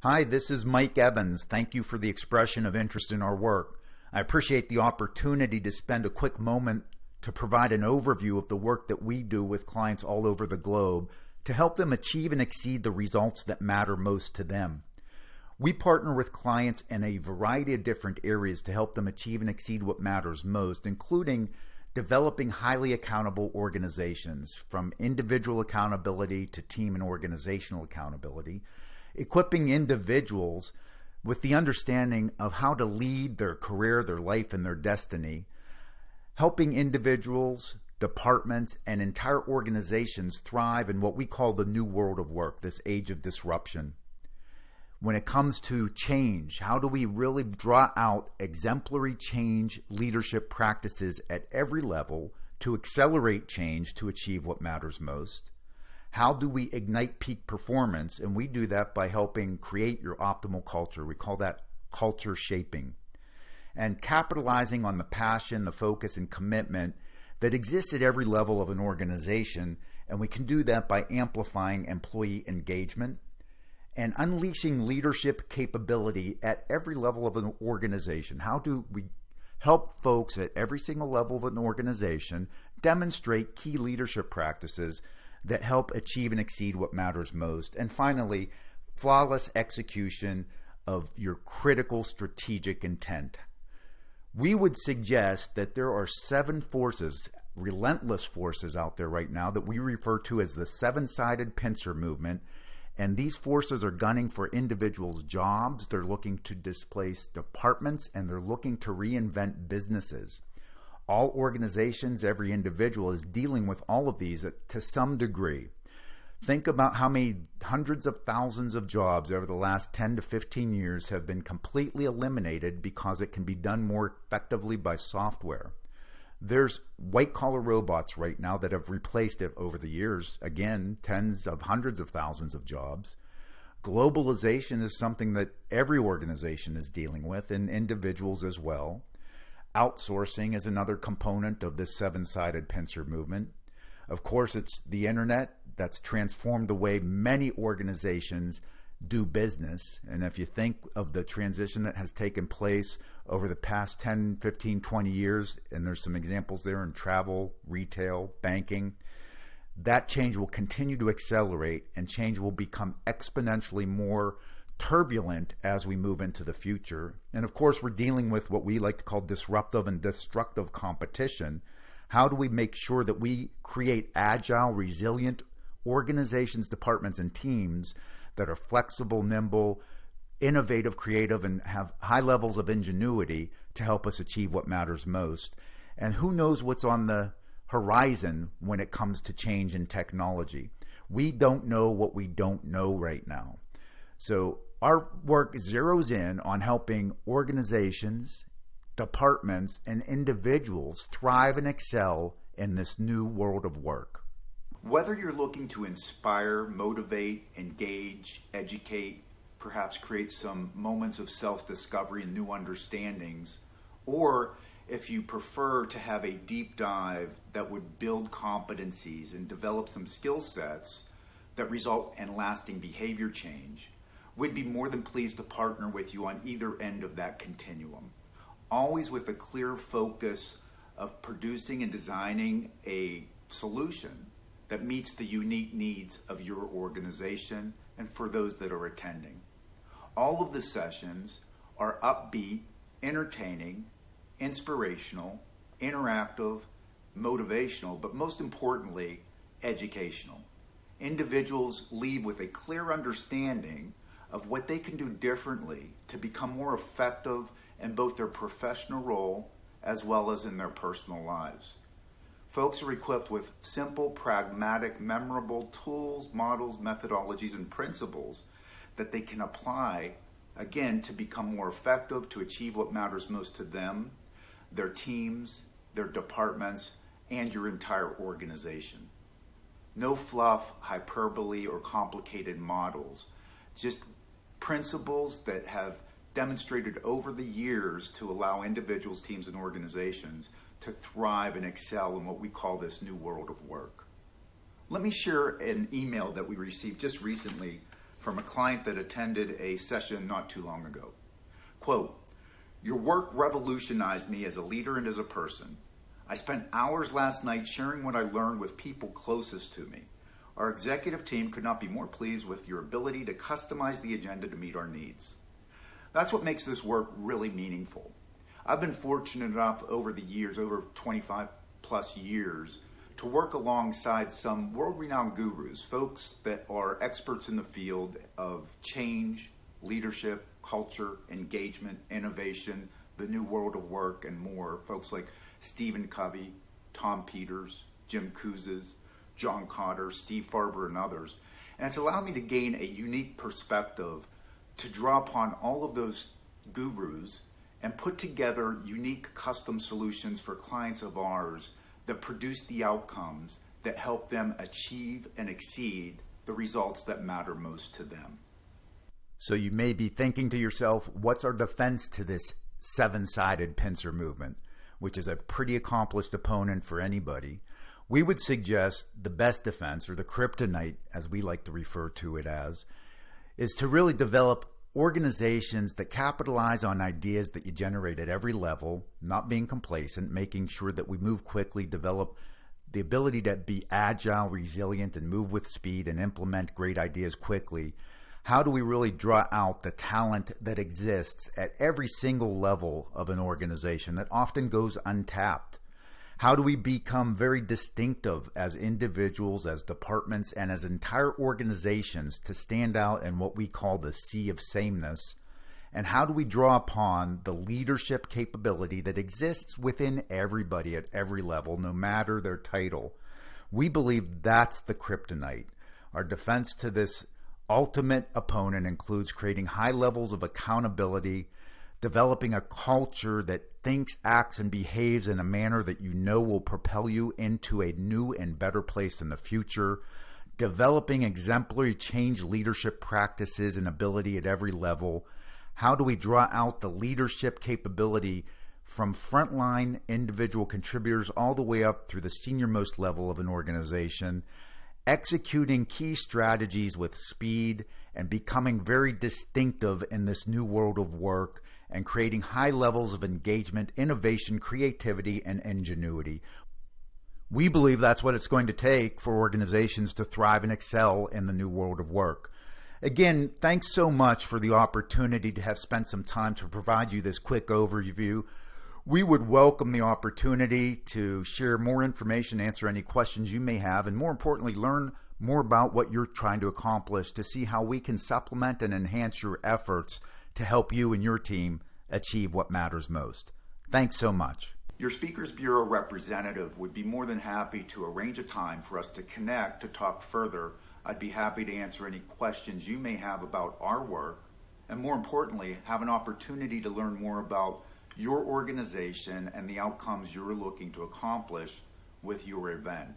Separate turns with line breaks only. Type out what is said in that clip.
Hi, this is Mike Evans. Thank you for the expression of interest in our work. I appreciate the opportunity to spend a quick moment to provide an overview of the work that we do with clients all over the globe to help them achieve and exceed the results that matter most to them. We partner with clients in a variety of different areas to help them achieve and exceed what matters most, including developing highly accountable organizations, from individual accountability to team and organizational accountability, equipping individuals with the understanding of how to lead their career, their life, and their destiny, helping individuals, departments, and entire organizations thrive in what we call the new world of work, this age of disruption. When it comes to change, how do we really draw out exemplary change leadership practices at every level to accelerate change to achieve what matters most? How do we ignite peak performance? And we do that by helping create your optimal culture. We call that culture shaping. And capitalizing on the passion, the focus, and commitment that exists at every level of an organization. And we can do that by amplifying employee engagement and unleashing leadership capability at every level of an organization. How do we help folks at every single level of an organization demonstrate key leadership practices that help achieve and exceed what matters most? And finally, flawless execution of your critical strategic intent. We would suggest that there are 7 forces, relentless forces out there right now that we refer to as the 7-sided pincer movement. And these forces are gunning for individuals' jobs, they're looking to displace departments, and they're looking to reinvent businesses. All organizations, every individual is dealing with all of these to some degree. Think about how many hundreds of thousands of jobs over the last 10 to 15 years have been completely eliminated because it can be done more effectively by software. There's white-collar robots right now that have replaced it over the years, again, tens of hundreds of thousands of jobs. Globalization is something that every organization is dealing with, and individuals as well. Outsourcing is another component of this 7-sided pincer movement. Of course, it's the internet that's transformed the way many organizations do business. And if you think of the transition that has taken place over the past 10, 15, 20 years, and there's some examples there in travel, retail, banking, that change will continue to accelerate, and change will become exponentially more turbulent as we move into the future. And of course, we're dealing with what we like to call disruptive and destructive competition. How do we make sure that we create agile, resilient organizations, departments, and teams that are flexible, nimble, innovative, creative, and have high levels of ingenuity to help us achieve what matters most? And who knows what's on the horizon when it comes to change in technology? We don't know what we don't know right now. So our work zeroes in on helping organizations, departments, and individuals thrive and excel in this new world of work. Whether you're looking to inspire, motivate, engage, educate, perhaps create some moments of self-discovery and new understandings, or if you prefer to have a deep dive that would build competencies and develop some skill sets that result in lasting behavior change, we'd be more than pleased to partner with you on either end of that continuum, always with a clear focus of producing and designing a solution that meets the unique needs of your organization and for those that are attending. All of the sessions are upbeat, entertaining, inspirational, interactive, motivational, but most importantly, educational. Individuals leave with a clear understanding of what they can do differently to become more effective in both their professional role as well as in their personal lives. Folks are equipped with simple, pragmatic, memorable tools, models, methodologies, and principles that they can apply, again, to become more effective, to achieve what matters most to them, their teams, their departments, and your entire organization. No fluff, hyperbole, or complicated models, just principles that have demonstrated over the years to allow individuals, teams, and organizations to thrive and excel in what we call this new world of work. Let me share an email that we received just recently from a client that attended a session not too long ago. Quote, "Your work revolutionized me as a leader and as a person. I spent hours last night sharing what I learned with people closest to me. Our executive team could not be more pleased with your ability to customize the agenda to meet our needs." That's what makes this work really meaningful. I've been fortunate enough over the years, over 25 plus years, to work alongside some world-renowned gurus, folks that are experts in the field of change, leadership, culture, engagement, innovation, the new world of work, and more. Folks like Stephen Covey, Tom Peters, Jim Kouzes, John Cotter, Steve Farber, and others. And it's allowed me to gain a unique perspective to draw upon all of those gurus and put together unique custom solutions for clients of ours that produce the outcomes that help them achieve and exceed the results that matter most to them. So you may be thinking to yourself, what's our defense to this seven-sided pincer movement, which is a pretty accomplished opponent for anybody? We would suggest the best defense, or the kryptonite, as we like to refer to it as, is to really develop organizations that capitalize on ideas that you generate at every level, not being complacent, making sure that we move quickly, develop the ability to be agile, resilient, and move with speed and implement great ideas quickly. How do we really draw out the talent that exists at every single level of an organization that often goes untapped? How do we become very distinctive as individuals, as departments, and as entire organizations to stand out in what we call the sea of sameness? And how do we draw upon the leadership capability that exists within everybody at every level, no matter their title? We believe that's the kryptonite. Our defense to this ultimate opponent includes creating high levels of accountability, developing a culture that thinks, acts, and behaves in a manner that you know will propel you into a new and better place in the future, developing exemplary change leadership practices and ability at every level. How do we draw out the leadership capability from frontline individual contributors all the way up through the senior-most level of an organization, executing key strategies with speed and becoming very distinctive in this new world of work, and creating high levels of engagement, innovation, creativity, and ingenuity. We believe that's what it's going to take for organizations to thrive and excel in the new world of work. Again, thanks so much for the opportunity to have spent some time to provide you this quick overview. We would welcome the opportunity to share more information, answer any questions you may have, and more importantly, learn more about what you're trying to accomplish to see how we can supplement and enhance your efforts to help you and your team achieve what matters most. Thanks so much. Your Speakers Bureau representative would be more than happy to arrange a time for us to connect to talk further. I'd be happy to answer any questions you may have about our work, and more importantly, have an opportunity to learn more about your organization and the outcomes you're looking to accomplish with your event.